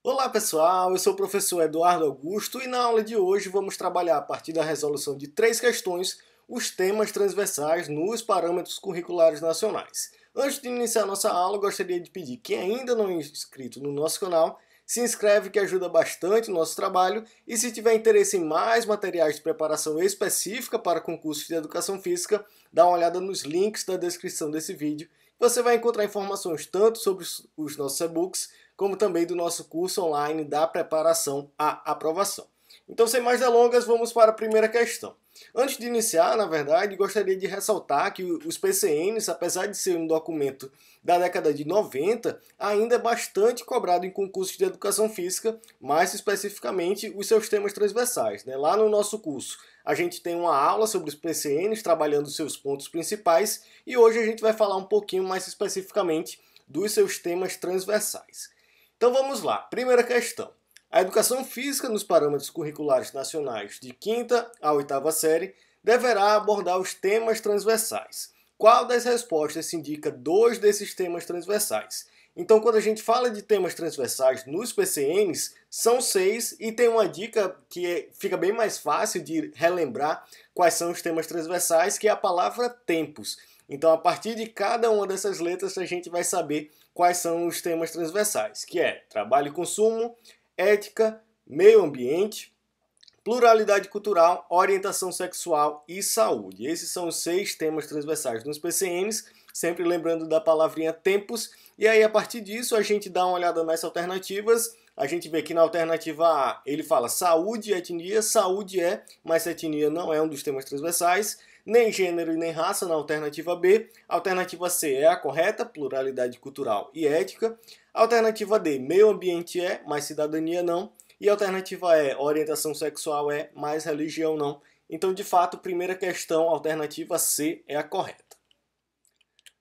Olá pessoal, eu sou o professor Eduardo Augusto e na aula de hoje vamos trabalhar a partir da resolução de 3 questões os temas transversais nos parâmetros curriculares nacionais. Antes de iniciar nossa aula, gostaria de pedir quem ainda não é inscrito no nosso canal, se inscreve que ajuda bastante o nosso trabalho e se tiver interesse em mais materiais de preparação específica para concursos de educação física, dá uma olhada nos links da descrição desse vídeo. Você vai encontrar informações tanto sobre os nossos e-books, como também do nosso curso online da preparação à aprovação. Então, sem mais delongas, vamos para a primeira questão. Antes de iniciar, na verdade, gostaria de ressaltar que os PCNs, apesar de ser um documento da década de 90, ainda é bastante cobrado em concursos de educação física, mais especificamente os seus temas transversais. Lá no nosso curso, a gente tem uma aula sobre os PCNs, trabalhando os seus pontos principais, e hoje a gente vai falar um pouquinho mais especificamente dos seus temas transversais. Então vamos lá, primeira questão. A educação física nos parâmetros curriculares nacionais de 5ª a 8ª série deverá abordar os temas transversais. Qual das respostas se indica 2 desses temas transversais? Então, quando a gente fala de temas transversais nos PCNs, são 6 e tem uma dica que fica bem mais fácil de relembrar quais são os temas transversais, que é a palavra tempos. Então, a partir de cada uma dessas letras, a gente vai saber quais são os temas transversais, que é trabalho e consumo, ética, meio ambiente, pluralidade cultural, orientação sexual e saúde. Esses são os 6 temas transversais nos PCNs, sempre lembrando da palavrinha tempos. E aí, a partir disso, a gente dá uma olhada nas alternativas. A gente vê que na alternativa A ele fala saúde e etnia. Saúde é, mas etnia não é um dos temas transversais. Nem gênero e nem raça na alternativa B. A alternativa C é a correta, pluralidade cultural e ética. A alternativa D, meio ambiente é, mas cidadania não. E a alternativa E, orientação sexual é, mas religião não. Então, de fato, primeira questão, alternativa C é a correta.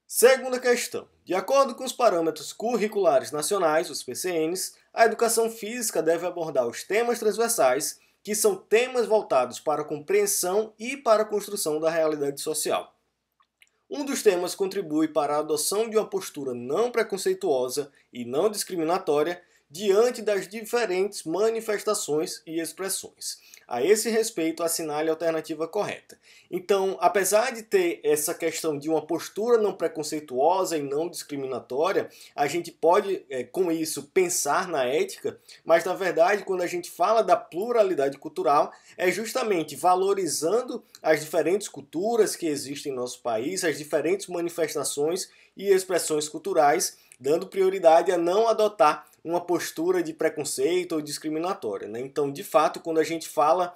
Segunda questão. De acordo com os parâmetros curriculares nacionais, os PCNs, a educação física deve abordar os temas transversais, que são temas voltados para a compreensão e para a construção da realidade social. Um dos temas contribui para a adoção de uma postura não preconceituosa e não discriminatória diante das diferentes manifestações e expressões. A esse respeito, assinale a alternativa correta. Então, apesar de ter essa questão de uma postura não preconceituosa e não discriminatória, a gente pode, com isso, pensar na ética, mas, na verdade, quando a gente fala da pluralidade cultural, é justamente valorizando as diferentes culturas que existem em nosso país, as diferentes manifestações e expressões culturais, dando prioridade a não adotar uma postura de preconceito ou discriminatória. Então, de fato, quando a gente fala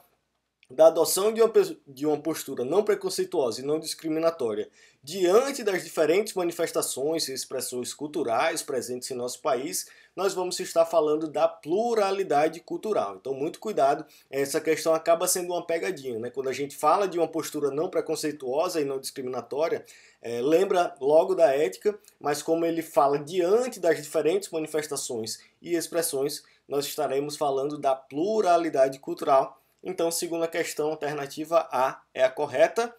da adoção de uma postura não preconceituosa e não discriminatória diante das diferentes manifestações e expressões culturais presentes em nosso país, nós vamos estar falando da pluralidade cultural. Então, muito cuidado, essa questão acaba sendo uma pegadinha. Quando a gente fala de uma postura não preconceituosa e não discriminatória, lembra logo da ética, mas como ele fala diante das diferentes manifestações e expressões, nós estaremos falando da pluralidade cultural. Então, segunda questão, alternativa A é a correta.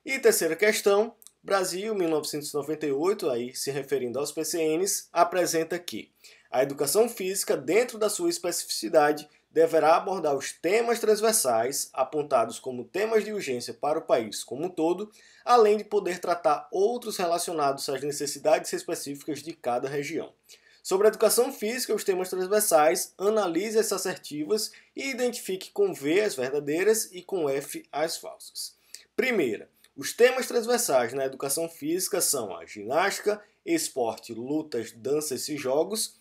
E terceira questão, Brasil, 1998, aí se referindo aos PCNs, apresenta que a educação física, dentro da sua especificidade, deverá abordar os temas transversais, apontados como temas de urgência para o país como um todo, além de poder tratar outros relacionados às necessidades específicas de cada região. Sobre a educação física, os temas transversais, analise as assertivas e identifique com V as verdadeiras e com F as falsas. Primeira, os temas transversais na educação física são a ginástica, esporte, lutas, danças e jogos.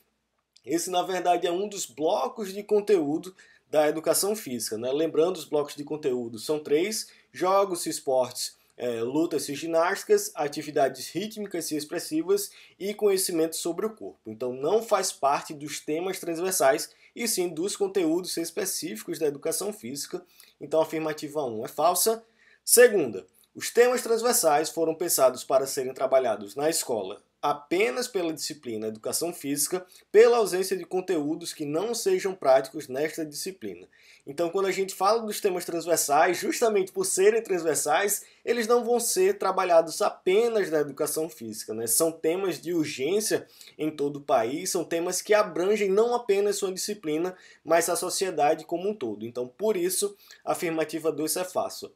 Esse, na verdade, é um dos blocos de conteúdo da educação física. Lembrando, os blocos de conteúdo são 3, jogos, esportes, lutas e ginásticas, atividades rítmicas e expressivas e conhecimento sobre o corpo. Então, não faz parte dos temas transversais, e sim dos conteúdos específicos da educação física. Então, a afirmativa 1 é falsa. Segunda, os temas transversais foram pensados para serem trabalhados na escola apenas pela disciplina Educação Física, pela ausência de conteúdos que não sejam práticos nesta disciplina. Então, quando a gente fala dos temas transversais, justamente por serem transversais, eles não vão ser trabalhados apenas na Educação Física, né? São temas de urgência em todo o país, são temas que abrangem não apenas sua disciplina, mas a sociedade como um todo. Então, por isso, a afirmativa 2 é falsa.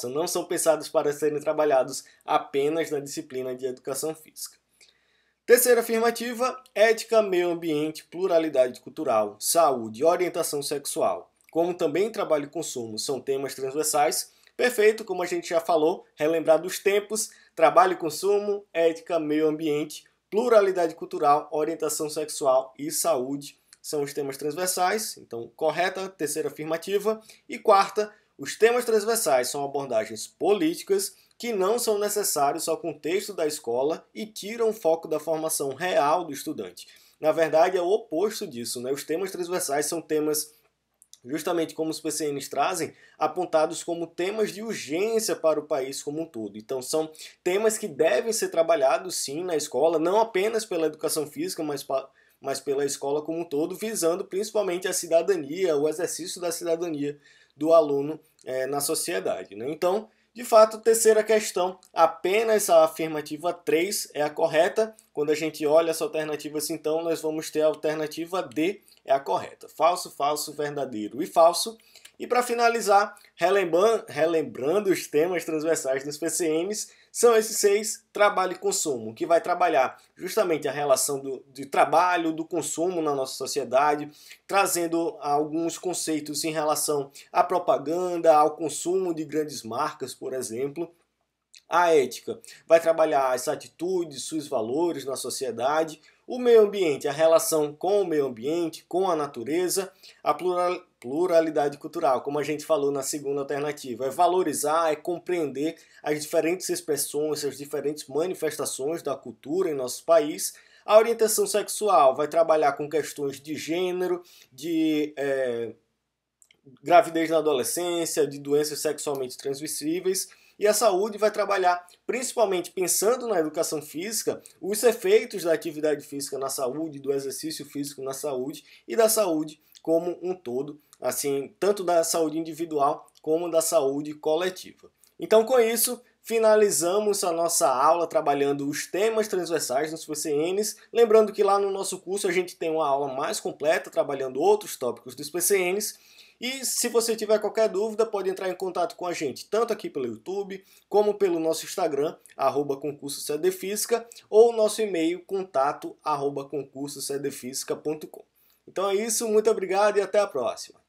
Não são pensados para serem trabalhados apenas na disciplina de Educação Física. Terceira afirmativa, ética, meio ambiente, pluralidade cultural, saúde e orientação sexual, como também trabalho e consumo, são temas transversais. Perfeito, como a gente já falou, relembrar dos tempos, trabalho e consumo, ética, meio ambiente, pluralidade cultural, orientação sexual e saúde são os temas transversais. Então, correta, terceira afirmativa. E quarta, os temas transversais são abordagens políticas que não são necessários ao contexto da escola e tiram o foco da formação real do estudante. Na verdade, é o oposto disso, né? Os temas transversais são temas, justamente como os PCNs trazem, apontados como temas de urgência para o país como um todo. Então, são temas que devem ser trabalhados, sim, na escola, não apenas pela educação física, mas pela escola como um todo, visando principalmente a cidadania, o exercício da cidadania do aluno na sociedade, né? Então, de fato, terceira questão, apenas a afirmativa 3 é a correta. Quando a gente olha as alternativas, então, nós vamos ter a alternativa D, é a correta. Falso, falso, verdadeiro e falso. E para finalizar, relembrando os temas transversais dos PCMs, são esses 6, trabalho e consumo, que vai trabalhar justamente a relação de trabalho, do consumo na nossa sociedade, trazendo alguns conceitos em relação à propaganda, ao consumo de grandes marcas, por exemplo. A ética vai trabalhar as atitudes, seus valores na sociedade. O meio ambiente, a relação com o meio ambiente, com a natureza. A pluralidade cultural, como a gente falou na segunda alternativa, é valorizar, é compreender as diferentes expressões, as diferentes manifestações da cultura em nosso país. A orientação sexual vai trabalhar com questões de gênero, de gravidez na adolescência, de doenças sexualmente transmissíveis. E a saúde vai trabalhar, principalmente pensando na educação física, os efeitos da atividade física na saúde, do exercício físico na saúde e da saúde como um todo, assim, tanto da saúde individual como da saúde coletiva. Então, com isso, finalizamos a nossa aula trabalhando os temas transversais nos PCNs. Lembrando que lá no nosso curso a gente tem uma aula mais completa trabalhando outros tópicos dos PCNs. E se você tiver qualquer dúvida, pode entrar em contato com a gente, tanto aqui pelo YouTube, como pelo nosso Instagram, @concurso-cdfísica, ou nosso e-mail, contato@concurso-cdfísica.com. Então é isso, muito obrigado e até a próxima.